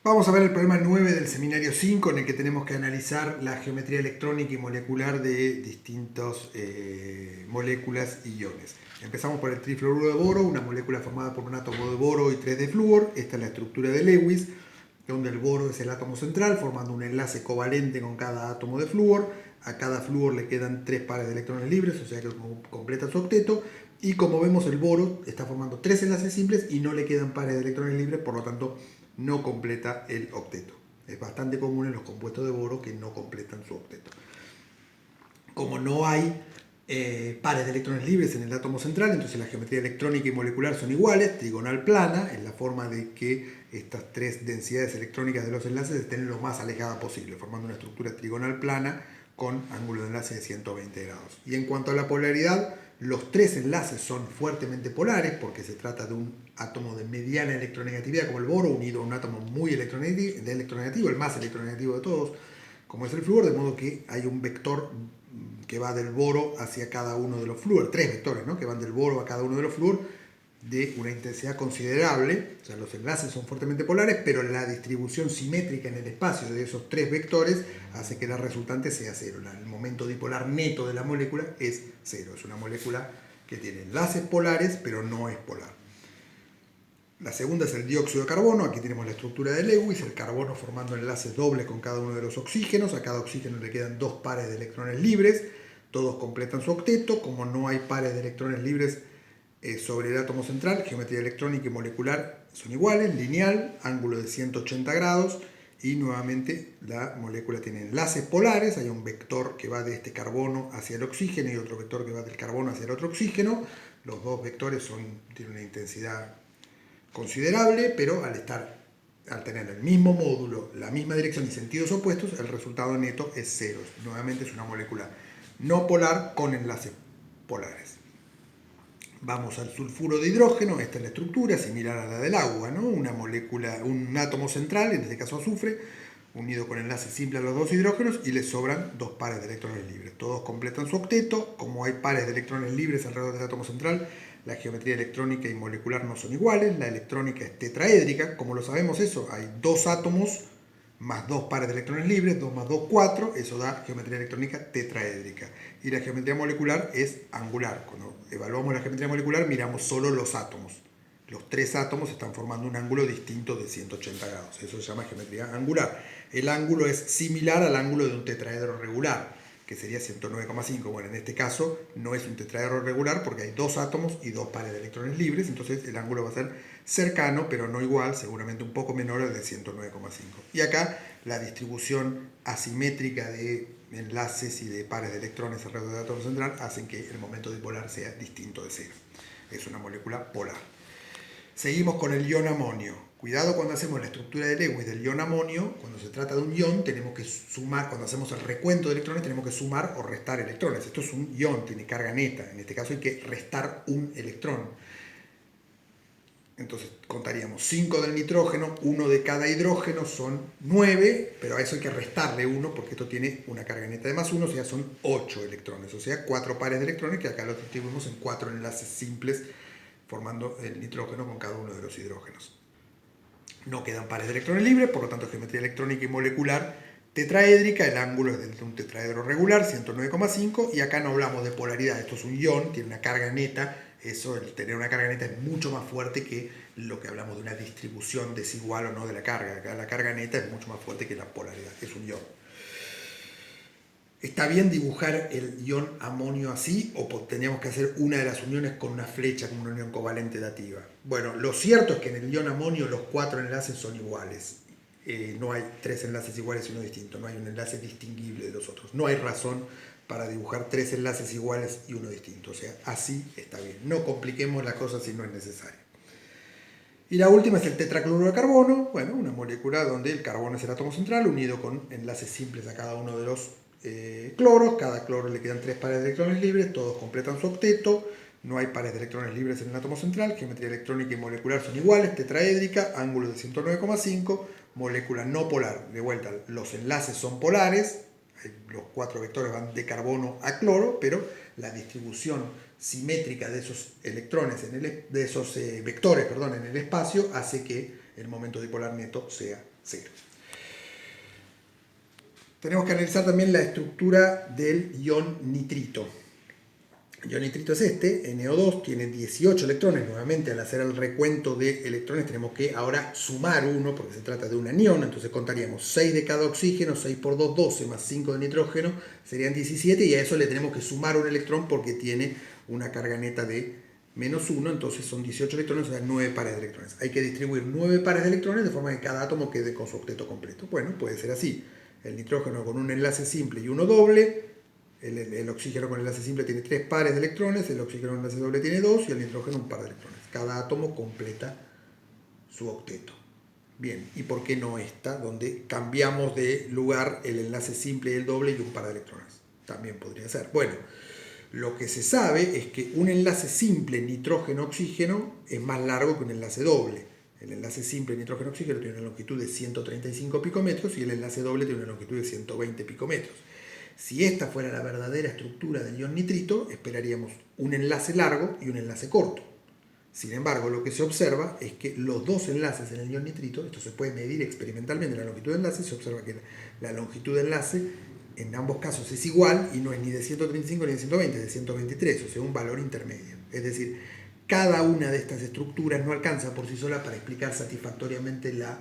Vamos a ver el problema 9 del seminario 5 en el que tenemos que analizar la geometría electrónica y molecular de distintas moléculas y iones. Empezamos por el trifluoruro de boro, una molécula formada por un átomo de boro y 3 de flúor. Esta es la estructura de Lewis, donde el boro es el átomo central, formando un enlace covalente con cada átomo de flúor. A cada flúor le quedan 3 pares de electrones libres, o sea que completa su octeto. Y como vemos, el boro está formando 3 enlaces simples y no le quedan pares de electrones libres, por lo tanto no completa el octeto. Es bastante común en los compuestos de boro que no completan su octeto. Como no hay pares de electrones libres en el átomo central, entonces la geometría electrónica y molecular son iguales, trigonal plana, es la forma de que estas tres densidades electrónicas de los enlaces estén lo más alejadas posible, formando una estructura trigonal plana con ángulo de enlace de 120 grados. Y en cuanto a la polaridad, los tres enlaces son fuertemente polares porque se trata de un átomo de mediana electronegatividad como el boro unido a un átomo muy electronegativo, el más electronegativo de todos, como es el flúor, de modo que hay un vector que va del boro hacia cada uno de los flúor, tres vectores, ¿no?, que van del boro a cada uno de los flúor de una intensidad considerable. O sea, los enlaces son fuertemente polares, pero la distribución simétrica en el espacio de esos tres vectores hace que la resultante sea cero. El momento dipolar neto de la molécula es cero. Es una molécula que tiene enlaces polares, pero no es polar. La segunda es el dióxido de carbono. Aquí tenemos la estructura de Lewis, el carbono formando enlaces dobles con cada uno de los oxígenos. A cada oxígeno le quedan dos pares de electrones libres. Todos completan su octeto. Como no hay pares de electrones libres sobre el átomo central, geometría electrónica y molecular son iguales, lineal, ángulo de 180 grados. Y nuevamente la molécula tiene enlaces polares. Hay un vector que va de este carbono hacia el oxígeno y otro vector que va del carbono hacia el otro oxígeno. Los dos vectores tienen una intensidad considerable, pero al tener el mismo módulo, la misma dirección y sentidos opuestos, el resultado neto es cero. Nuevamente es una molécula no polar con enlaces polares. Vamos al sulfuro de hidrógeno. Esta es la estructura, similar a la del agua, ¿no? Una molécula, un átomo central, en este caso azufre, unido con enlace simple a los dos hidrógenos, y le sobran dos pares de electrones libres. Todos completan su octeto. Como hay pares de electrones libres alrededor del átomo central, la geometría electrónica y molecular no son iguales. La electrónica es tetraédrica. ¿Cómo lo sabemos eso? Hay dos átomos más dos pares de electrones libres, 2 más 2, 4, eso da geometría electrónica tetraédrica. Y la geometría molecular es angular. Cuando evaluamos la geometría molecular miramos solo los átomos. Los tres átomos están formando un ángulo distinto de 180 grados. Eso se llama geometría angular. El ángulo es similar al ángulo de un tetraedro regular, que sería 109,5. Bueno, en este caso no es un tetraedro regular porque hay dos átomos y dos pares de electrones libres, entonces el ángulo va a ser cercano, pero no igual, seguramente un poco menor al de 109,5. Y acá la distribución asimétrica de enlaces y de pares de electrones alrededor del átomo central hacen que el momento dipolar sea distinto de cero. Es una molécula polar. Seguimos con el ion amonio. Cuidado cuando hacemos la estructura de Lewis del ion amonio. Cuando se trata de un ion tenemos que sumar, cuando hacemos el recuento de electrones tenemos que sumar o restar electrones. Esto es un ion, tiene carga neta. En este caso hay que restar un electrón. Entonces contaríamos 5 del nitrógeno, 1 de cada hidrógeno, son 9, pero a eso hay que restarle 1 porque esto tiene una carga neta de más 1, o sea, son 8 electrones, o sea, 4 pares de electrones que acá los distribuimos en 4 enlaces simples formando el nitrógeno con cada uno de los hidrógenos. No quedan pares de electrones libres, por lo tanto geometría electrónica y molecular tetraédrica. El ángulo es de un tetraedro regular, 109,5, y acá no hablamos de polaridad. Esto es un ion, tiene una carga neta. Eso, el tener una carga neta es mucho más fuerte que lo que hablamos de una distribución desigual o no de la carga. Acá la carga neta es mucho más fuerte que la polaridad. Es un ion. ¿Está bien dibujar el ion amonio así o tendríamos que hacer una de las uniones con una flecha, como una unión covalente dativa? Bueno, lo cierto es que en el ion amonio los 4 enlaces son iguales. No hay 3 enlaces iguales y uno distinto. No hay un enlace distinguible de los otros. No hay razón para dibujar 3 enlaces iguales y uno distinto. O sea, así está bien. No compliquemos la cosa si no es necesario. Y la última es el tetracloruro de carbono. Bueno, una molécula donde el carbono es el átomo central unido con enlaces simples a cada uno de los cloros. Cada cloro le quedan 3 pares de electrones libres, todos completan su octeto. No hay pares de electrones libres en el átomo central. Geometría electrónica y molecular son iguales, tetraédrica, ángulo de 109,5, molécula no polar. De vuelta, los enlaces son polares, los 4 vectores van de carbono a cloro, pero la distribución simétrica de esos electrones, de esos vectores, en el espacio, hace que el momento dipolar neto sea 0. Tenemos que analizar también la estructura del ion nitrito. El ion nitrito es este, NO2, tiene 18 electrones. Nuevamente, al hacer el recuento de electrones, tenemos que ahora sumar uno, porque se trata de un anión. Entonces contaríamos 6 de cada oxígeno, 6 por 2, 12, más 5 de nitrógeno, serían 17. Y a eso le tenemos que sumar un electrón porque tiene una carga neta de menos 1. Entonces son 18 electrones, o sea, 9 pares de electrones. Hay que distribuir 9 pares de electrones de forma que cada átomo quede con su octeto completo. Bueno, puede ser así. El nitrógeno con un enlace simple y uno doble. El oxígeno con enlace simple tiene 3 pares de electrones, el oxígeno con enlace doble tiene 2 y el nitrógeno un par de electrones. Cada átomo completa su octeto. Bien, ¿y por qué no esta? Donde cambiamos de lugar el enlace simple y el doble y un par de electrones. También podría ser. Bueno, lo que se sabe es que un enlace simple nitrógeno-oxígeno es más largo que un enlace doble. El enlace simple nitrógeno-oxígeno tiene una longitud de 135 picometros y el enlace doble tiene una longitud de 120 picometros. Si esta fuera la verdadera estructura del ion nitrito, esperaríamos un enlace largo y un enlace corto. Sin embargo, lo que se observa es que los dos enlaces en el ion nitrito, esto se puede medir experimentalmente, la longitud de enlace, se observa que la longitud de enlace en ambos casos es igual y no es ni de 135 ni de 120, es de 123, o sea, un valor intermedio. Es decir, cada una de estas estructuras no alcanza por sí sola para explicar satisfactoriamente las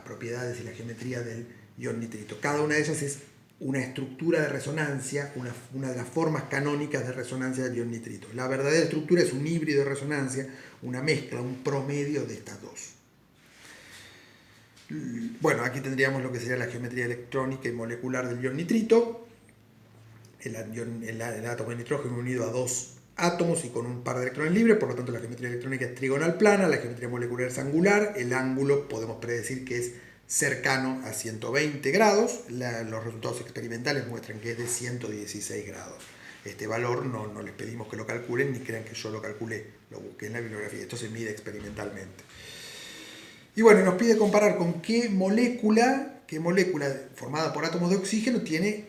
propiedades y la geometría del ion nitrito. Cada una de ellas es una estructura de resonancia, una de las formas canónicas de resonancia del ion nitrito. La verdadera estructura es un híbrido de resonancia, una mezcla, un promedio de estas dos. Bueno, aquí tendríamos lo que sería la geometría electrónica y molecular del ion nitrito. El átomo de nitrógeno unido a dos átomos y con un par de electrones libres, por lo tanto la geometría electrónica es trigonal plana, la geometría molecular es angular, el ángulo podemos predecir que es cercano a 120 grados, los resultados experimentales muestran que es de 116 grados. Este valor no les pedimos que lo calculen ni crean que yo lo calculé, lo busqué en la bibliografía, esto se mide experimentalmente. Y bueno, nos pide comparar con qué molécula formada por átomos de oxígeno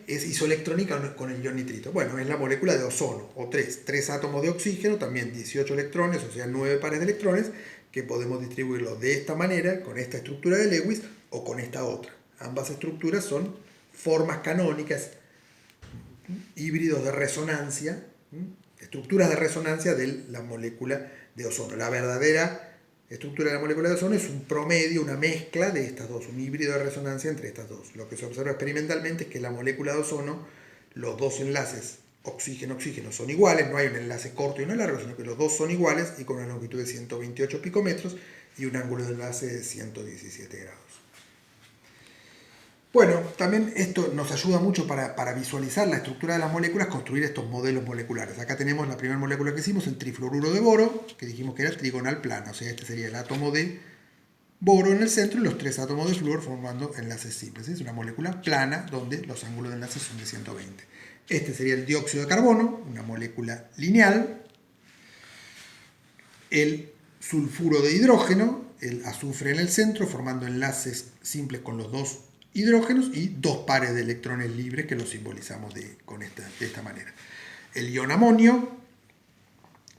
es isoelectrónica con el ion nitrito. Bueno, es la molécula de ozono, O3, 3 átomos de oxígeno, también 18 electrones, o sea 9 pares de electrones, que podemos distribuirlos de esta manera, con esta estructura de Lewis, o con esta otra. Ambas estructuras son formas canónicas, híbridos de resonancia, estructuras de resonancia de la molécula de ozono. La verdadera estructura de la molécula de ozono es un promedio, una mezcla de estas dos, un híbrido de resonancia entre estas dos. Lo que se observa experimentalmente es que la molécula de ozono, los dos enlaces oxígeno-oxígeno son iguales, no hay un enlace corto y uno largo, sino que los dos son iguales y con una longitud de 128 picometros y un ángulo de enlace de 117 grados. Bueno, también esto nos ayuda mucho para visualizar la estructura de las moléculas, construir estos modelos moleculares. Acá tenemos la primera molécula que hicimos, el trifluoruro de boro, que dijimos que era trigonal plana, o sea, este sería el átomo de boro en el centro y los 3 átomos de flúor formando enlaces simples. Es una molécula plana donde los ángulos de enlace son de 120. Este sería el dióxido de carbono, una molécula lineal. El sulfuro de hidrógeno, el azufre en el centro, formando enlaces simples con los dos hidrógenos y 2 pares de electrones libres que los simbolizamos de esta manera. El ion amonio,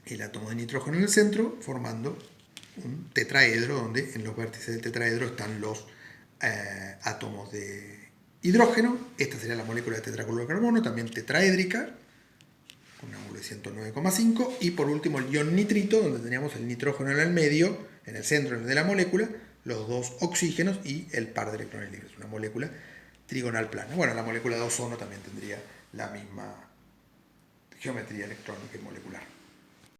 el átomo de nitrógeno en el centro, formando un tetraedro donde en los vértices del tetraedro están los átomos de hidrógeno. Esta sería la molécula de tetracloruro de carbono, también tetraédrica, con un ángulo de 109,5. Y por último el ion nitrito, donde teníamos el nitrógeno en el medio, en el centro de la molécula, los dos oxígenos y el par de electrones libres, una molécula trigonal plana. Bueno, la molécula de ozono también tendría la misma geometría electrónica y molecular.